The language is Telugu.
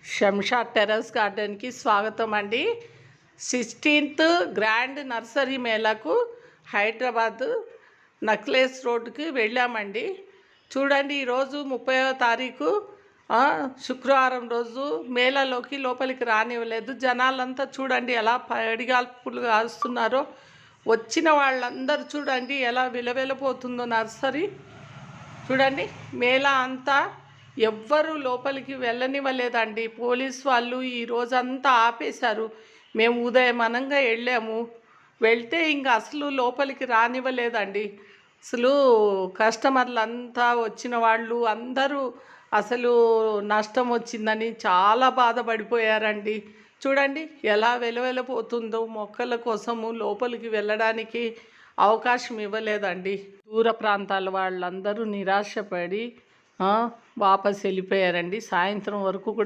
శంషాద్ టెర్రస్ గార్డెన్కి స్వాగతం అండి. 16th గ్రాండ్ నర్సరీ మేళాకు హైదరాబాద్ నక్లెస్ రోడ్డుకి వెళ్ళామండి. చూడండి, ఈరోజు 30వ తారీఖు శుక్రవారం రోజు మేళాలోకి లోపలికి రానివ్వలేదు. జనాలంతా చూడండి ఎలా పడిగాల్పులు కాస్తున్నారో. వచ్చిన వాళ్ళందరూ చూడండి ఎలా విలవిలపోతుందో నర్సరీ. చూడండి, మేళా అంతా ఎవ్వరూ లోపలికి వెళ్ళనివ్వలేదండి. పోలీస్ వాళ్ళు ఈ రోజంతా ఆపేశారు. మేము ఉదయమనంగా వెళ్తే ఇంకా అసలు లోపలికి రానివ్వలేదండి. అసలు కస్టమర్లంతా వచ్చిన వాళ్ళు అందరూ అసలు నష్టం వచ్చిందని చాలా బాధపడిపోయారండి. చూడండి ఎలా వెలవెలపోతుందో. మొక్కల కోసము లోపలికి వెళ్ళడానికి అవకాశం ఇవ్వలేదండి. దూర ప్రాంతాల వాళ్ళందరూ నిరాశపడి వాపస్ వెళ్ళిపోయారండి. సాయంత్రం వరకు కూడా